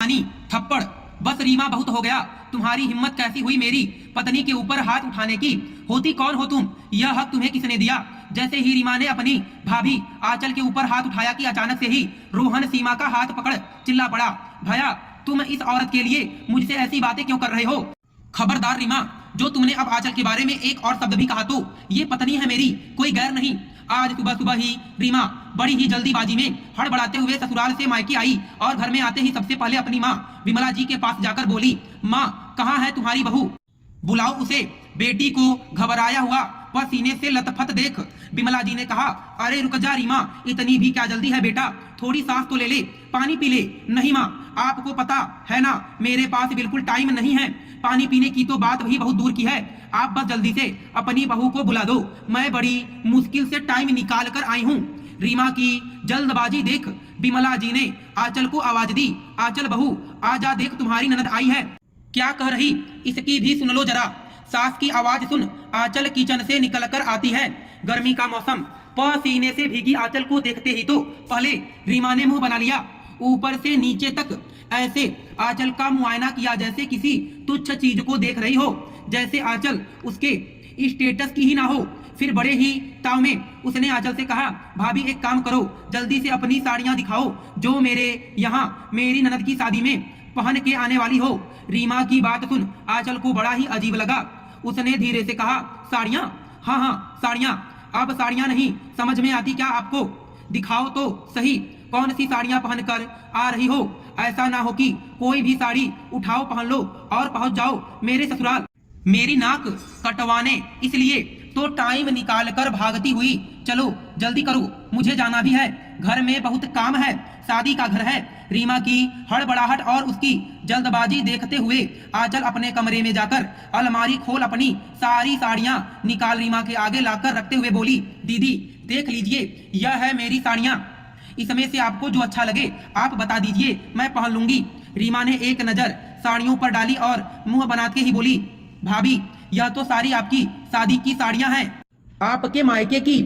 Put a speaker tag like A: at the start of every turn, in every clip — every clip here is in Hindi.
A: यानी थप्पड़। बस रीमा, बहुत हो गया। तुम्हारी हिम्मत कैसी हुई मेरी पत्नी के ऊपर हाथ उठाने की? होती कौन हो तुम? यह हक तुम्हें किसने दिया? जैसे ही रीमा ने अपनी भाभी आंचल के ऊपर हाथ उठाया कि अचानक से ही रोहन सीमा का हाथ पकड़ चिल्ला पड़ा, भैया तुम इस औरत के लिए मुझसे ऐसी बातें क्यों कर रहे हो? खबरदार रीमा, जो तुमने अब आंचल के बारे में एक और शब्द भी कहा तो ये पत्नी है मेरी, कोई गैर नहीं। आज सुबह सुबह ही रीमा बड़ी ही जल्दीबाजी में हड़बड़ाते हुए ससुराल से मायके आई और घर में आते ही सबसे पहले अपनी माँ विमला जी के पास जाकर बोली, माँ कहाँ है तुम्हारी बहू? बुलाओ उसे। बेटी को घबराया हुआ वह सीने से लथपथ देख विमला जी ने कहा, अरे रुक जा रीमा, इतनी भी क्या जल्दी है बेटा, थोड़ी सांस तो ले ले, पानी पी ले। नहीं माँ, आपको पता है ना मेरे पास बिल्कुल टाइम नहीं है, पानी पीने की तो बात भी बहुत दूर की है। आप बस जल्दी से अपनी बहू को बुला दो, मैं बड़ी मुश्किल से टाइम निकाल कर आई हूँ। रीमा की जल्दबाजी देख विमला जी ने आंचल को आवाज दी, आंचल बहू आजा, देख तुम्हारी ननद आई है। क्या कह रही, इसकी भी सुन लो जरा। सास की आवाज सुन आंचल किचन से निकलकर आती है। गर्मी का मौसम, पसीने से भीगी आंचल को देखते ही तो पहले रीमा ने मुंह बना लिया, ऊपर से नीचे तक ऐसे आंचल का मुआयना किया जैसे किसी तुच्छ चीज को देख रही हो, जैसे आंचल उसके स्टेटस की ही ना हो। फिर बड़े ही ताव में उसने आंचल से कहा, भाभी एक काम करो, जल्दी से अपनी साड़ियां दिखाओ जो मेरे यहाँ मेरी ननद की शादी में पहन के आने वाली हो। रीमा की बात सुन आंचल को बड़ा ही अजीब लगा। उसने धीरे से कहा, साड़ियां? हाँ हाँ साड़ियां। अब साड़ियां नहीं समझ में आती क्या आपको? दिखाओ तो सही, कौन सी साड़ियां पहनकर आ रही हो? ऐसा ना हो कि कोई भी साड़ी उठाओ, पहन लो और पहुंच जाओ मेरे ससुराल मेरी नाक कटवाने, इसलिए तो टाइम निकाल कर भागती हुई। चलो जल्दी करो, मुझे जाना भी है, घर में बहुत काम है, शादी का घर है। रीमा की हड़बड़ाहट और उसकी जल्दबाजी देखते हुए आंचल अपने कमरे में जाकर अलमारी खोल अपनी सारी साड़ियां निकाल रीमा के आगे लाकर रखते हुए बोली, दीदी देख लीजिए, यह है मेरी साड़ियां, इसमें से आपको जो अच्छा लगे आप बता दीजिए, मैं पहन लूंगी। रीमा ने एक नजर साड़ियों पर डाली और मुंह बनाते ही बोली, भाभी यह तो सारी आपकी शादी की साड़ियां हैं, आपके मायके की।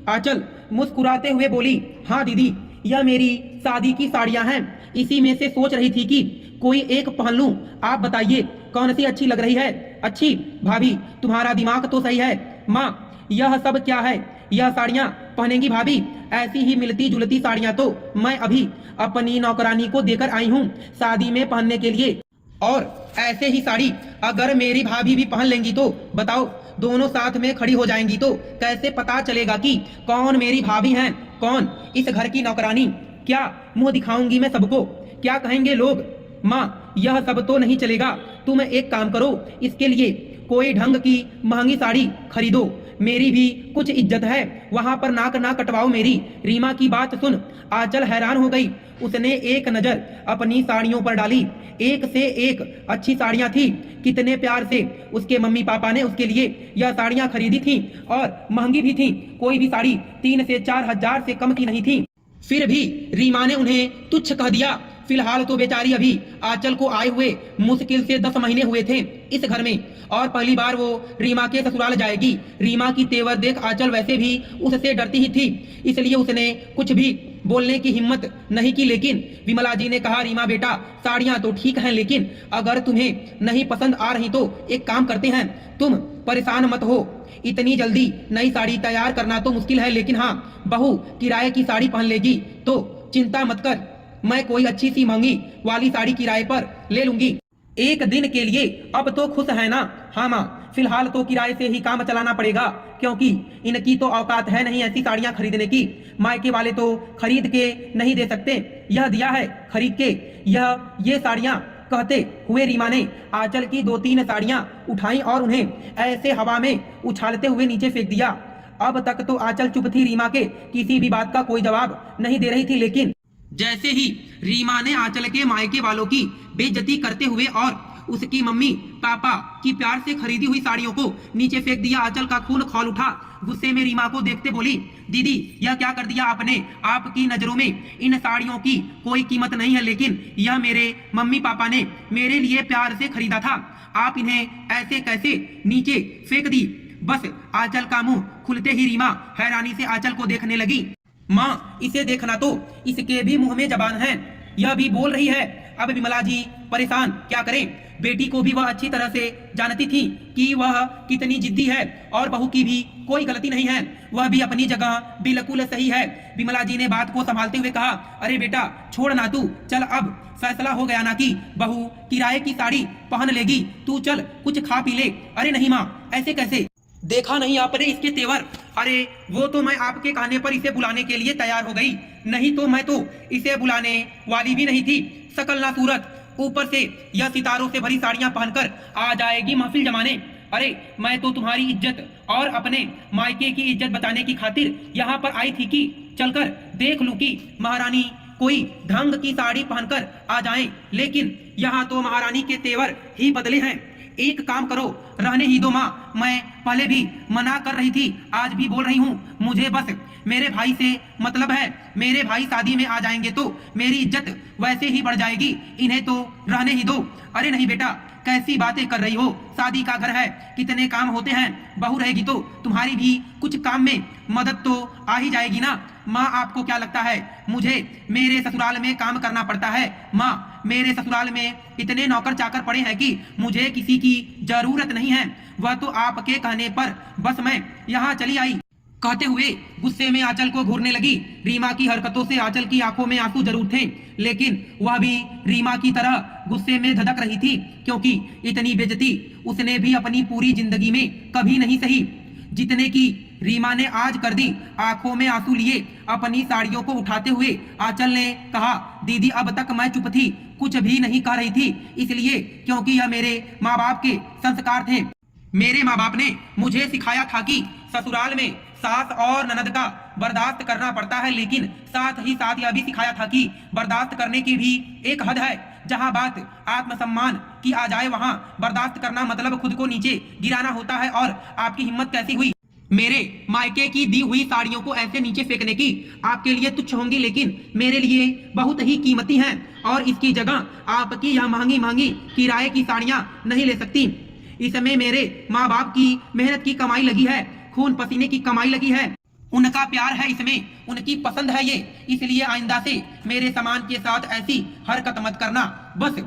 A: आंचल मुस्कुराते हुए बोली, हाँ दीदी यह मेरी शादी की साड़ियां हैं, इसी में से सोच रही थी कि कोई एक पहन लूं, आप बताइए कौन सी अच्छी लग रही है? अच्छी? भाभी तुम्हारा दिमाग तो सही है। माँ यह सब क्या है? यह साड़ियां पहनेंगी भाभी? ऐसी ही मिलती जुलती साड़ियां तो मैं अभी अपनी नौकरानी को देकर आई हूँ शादी में पहनने के लिए, और ऐसे ही साड़ी अगर मेरी भाभी भी पहन लेंगी तो बताओ, दोनों साथ में खड़ी हो जाएंगी तो कैसे पता चलेगा कि कौन मेरी भाभी हैं, कौन इस घर की नौकरानी? क्या मुंह दिखाऊंगी मैं सबको? क्या कहेंगे लोग? माँ यह सब तो नहीं चलेगा, तुम एक काम करो, इसके लिए कोई ढंग की महंगी साड़ी खरीदो, मेरी भी कुछ इज्जत है, वहां पर नाक ना कटवाओ मेरी। रीमा की बात सुन आंचल हैरान हो गई। उसने एक नजर अपनी साड़ियों पर डाली, एक से एक अच्छी साड़ियां थी। कितने प्यार से उसके मम्मी पापा ने उसके लिए यह साड़ियां खरीदी थी और महंगी भी थी, कोई भी साड़ी 3 से 4 हजार से कम की नहीं थी। फिर भी रीमा ने उन्हें तुच्छ कह दिया। फिलहाल तो बेचारी अभी आंचल को आए हुए मुश्किल से 10 महीने हुए थे इस घर में, और पहली बार वो रीमा के ससुराल जाएगी। रीमा की तेवर देख आंचल वैसे भी उससे डरती ही थी, इसलिए उसने कुछ भी बोलने की हिम्मत नहीं की। लेकिन विमला जी ने कहा, रीमा बेटा साड़ियां तो ठीक हैं, लेकिन अगर तुम्हें नहीं पसंद आ रही तो एक काम करते हैं, तुम परेशान मत हो, इतनी जल्दी नई साड़ी तैयार करना तो मुश्किल है, लेकिन हाँ बहू किराए की साड़ी पहन लेगी तो चिंता मत कर, मैं कोई अच्छी सी महंगी वाली साड़ी किराए पर ले लूंगी। एक दिन के लिए अब तो खुश है ना? हाँ माँ, फिलहाल तो किराए से ही काम चलाना पड़ेगा, क्योंकि इनकी तो औकात है नहीं ऐसी साड़ियां खरीदने की, मायके वाले तो खरीद के नहीं दे सकते, यह दिया है खरीद के। ये साड़ियां कहते हुए रीमा ने आंचल की 2-3 साड़ियां उठाई और उन्हें ऐसे हवा में उछालते हुए नीचे फेंक दिया। अब तक तो आंचल चुप थी, रीमा के किसी भी बात का कोई जवाब नहीं दे रही थी, लेकिन जैसे ही रीमा ने आंचल के मायके वालों की बेइज्जती करते हुए और उसकी मम्मी पापा की प्यार से खरीदी हुई साड़ियों को नीचे फेंक दिया, आंचल का खून खौल उठा। गुस्से में रीमा को देखते बोली, दीदी यह क्या कर दिया आपने? आपकी नजरों में इन साड़ियों की कोई कीमत नहीं है, लेकिन यह मेरे मम्मी पापा ने मेरे लिए प्यार से खरीदा था, आप इन्हें ऐसे कैसे नीचे फेंक दी? बस आंचल का मुंह खुलते ही रीमा हैरानी से आंचल को देखने लगी। माँ इसे देखना तो इसके भी मुंह में जबान है, यह भी बोल रही है, अब विमला जी परेशान क्या करें। बेटी को भी वह अच्छी तरह से जानती थी कि वह कितनी जिद्दी है और बहू की भी कोई गलती नहीं है, वह भी अपनी जगह बिल्कुल सही है। विमला जी ने बात को संभालते हुए कहा, अरे बेटा छोड़ ना तू, चल अब फैसला हो गया ना कि बहू किराए की साड़ी पहन लेगी, तू चल कुछ खा पी ले। अरे नहीं माँ, ऐसे कैसे, देखा नहीं आपने इसके तेवर, अरे वो तो मैं आपके कहने पर इसे बुलाने के लिए तैयार हो गई, नहीं तो मैं तो इसे बुलाने वाली भी नहीं थी। शकल ना सूरत, ऊपर से यह सितारों से भरी साड़ियां पहनकर आ जाएगी महफिल जमाने। अरे मैं तो तुम्हारी इज्जत और अपने मायके की इज्जत बचाने की खातिर यहाँ पर आई थी कि चलकर देख लूं कि महारानी कोई ढंग की साड़ी पहनकर आ जाएं, लेकिन यहाँ तो महारानी के तेवर ही बदले हैं। एक काम करो, रहने ही दो माँ, मैं पहले भी मना कर रही थी, आज भी बोल रही हूँ, मुझे बस मेरे भाई से मतलब है। मेरे भाई शादी में आ जाएंगे तो मेरी इज्जत वैसे ही बढ़ जाएगी, इन्हें तो रहने ही दो। अरे नहीं बेटा, कैसी बातें कर रही हो, शादी का घर है, कितने काम होते हैं, बहू रहेगी तो तुम्हारी भी कुछ काम में मदद तो आ ही जाएगी ना। माँ आपको क्या लगता है मुझे मेरे ससुराल में काम करना पड़ता है? माँ मेरे ससुराल में इतने नौकर चाकर पड़े हैं कि मुझे किसी की जरूरत नहीं है, वह तो आपके कहने पर बस मैं यहाँ चली आई। कहते हुए गुस्से में आंचल को घूरने लगी। रीमा की हरकतों से आंचल की आंखों में आंसू जरूर थे, लेकिन वह भी रीमा की तरह गुस्से में धधक रही थी, क्योंकि इतनी बेइज्जती उसने भी अपनी पूरी जिंदगी में कभी नहीं सही जितने की रीमा ने आज कर दी। आंखों में आंसू लिए अपनी साड़ियों को उठाते हुए आंचल ने कहा, दीदी अब तक मैं चुप थी, कुछ भी नहीं कह रही थी, इसलिए क्योंकि यह मेरे माँ बाप के संस्कार थे। मेरे माँ बाप ने मुझे सिखाया था कि ससुराल में सास और ननद का बर्दाश्त करना पड़ता है, लेकिन साथ ही साथ यह भी सिखाया था कि बर्दाश्त करने की भी एक हद है। जहां बात आत्मसम्मान की आ जाए वहां बर्दाश्त करना मतलब खुद को नीचे गिराना होता है। और आपकी हिम्मत कैसी हुई मेरे मायके की दी हुई साड़ियों को ऐसे नीचे फेंकने की? आपके लिए तुच्छ होंगी, लेकिन मेरे लिए बहुत ही कीमती हैं, और इसकी जगह आपकी यह महंगी महंगी किराए की साड़ियां नहीं ले सकती। इसमें मेरे माँ बाप की मेहनत की कमाई लगी है, खून पसीने की कमाई लगी है, उनका प्यार है इसमें, उनकी पसंद है ये, इसलिए आइंदा से मेरे सामान के साथ ऐसी हरकत मत करना। बस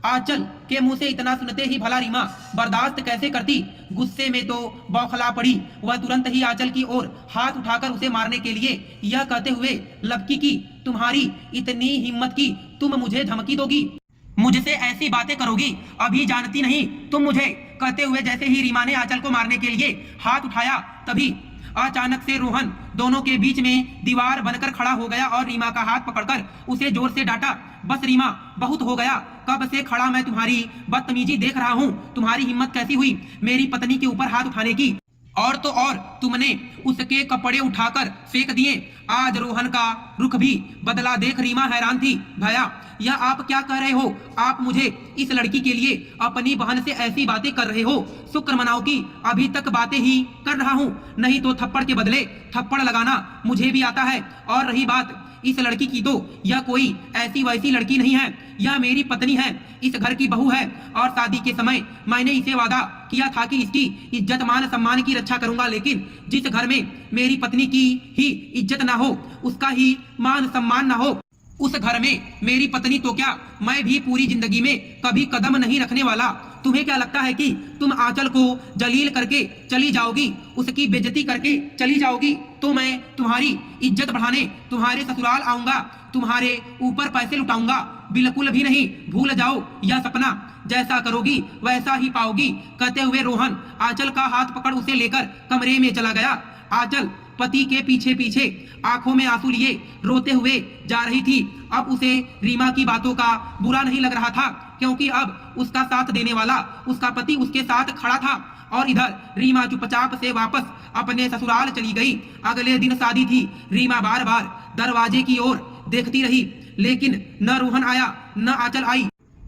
A: आंचल के मुंह से इतना सुनते ही भला रीमा बर्दाश्त कैसे करती। गुस्से में तो बौखला पड़ी, वह तुरंत ही आंचल की ओर हाथ उठाकर उसे मारने के लिए यह कहते हुए लपकी की, तुम्हारी इतनी हिम्मत की तुम मुझे धमकी दोगी, मुझसे ऐसी बातें करोगी, अभी जानती नहीं तुम मुझे। कहते हुए जैसे ही रीमा ने आंचल को मारने के लिए हाथ उठाया, तभी अचानक से रोहन दोनों के बीच में दीवार बनकर खड़ा हो गया और रीमा का हाथ पकड़कर उसे जोर से डांटा। बस रीमा, बहुत हो गया, कब से खड़ा मैं तुम्हारी बदतमीजी देख रहा हूँ, तुम्हारी हिम्मत कैसी हुई मेरी पत्नी के ऊपर हाथ उठाने की, और तो और तुमने उसके कपड़े उठाकर फेंक दिए। आज रोहन का रुख भी बदला देख रीमा हैरान थी। भैया, यह आप क्या कह रहे हो? आप मुझे इस लड़की के लिए अपनी बहन से ऐसी बातें कर रहे हो? शुक्र मनाओ कि अभी तक बातें ही कर रहा हूँ, नहीं तो थप्पड़ के बदले थप्पड़ लगाना मुझे भी आता है। और रही बात इस लड़की की, तो यह कोई ऐसी वैसी लड़की नहीं है, यह मेरी पत्नी है, इस घर की बहू है, और शादी के समय मैंने इसे वादा किया था कि इसकी इज्जत मान सम्मान की रक्षा करूंगा, लेकिन जिस घर में मेरी पत्नी की ही इज्जत ना हो, उसका ही मान सम्मान ना हो, उस घर में मेरी पत्नी तो क्या, मैं भी पूरी जिंदगी में कभी कदम नहीं रखने वाला। तुम्हें क्या लगता है कि तुम आंचल को जलील करके चली जाओगी, उसकी बेइज्जती करके चली जाओगी, तो मैं तुम्हारी इज्जत बढ़ाने तुम्हारे ससुराल आऊंगा, तुम्हारे ऊपर पैसे लुटाऊंगा? बिल्कुल भी नहीं, भूल जाओ यह सपना, जैसा करोगी वैसा ही पाओगी। कहते हुए रोहन आंचल का हाथ पकड़ उसे लेकर कमरे में चला गया। आंचल पति के पीछे पीछे आंखों में आंसू लिए रोते हुए जा रही थी। अब उसे रीमा की बातों का बुरा नहीं लग रहा था, क्योंकि अब उसका साथ देने वाला उसका पति उसके साथ खड़ा था, और इधर रीमा चुपचाप से वापस अपने ससुराल चली गई। अगले दिन शादी थी। रीमा बार बार दरवाजे की ओर देखती रही, लेकिन न रोहन आया न आंचल आई,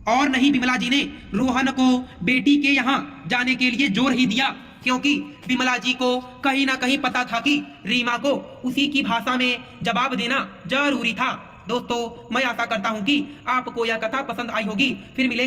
A: और नहीं विमला जी ने रोहन को बेटी के यहाँ जाने के लिए जोर ही दिया, क्योंकि विमला जी को कहीं ना कहीं पता था कि रीमा को उसी की भाषा में जवाब देना जरूरी था। दोस्तों, मैं आशा करता हूं कि आपको यह कथा पसंद आई होगी। फिर मिले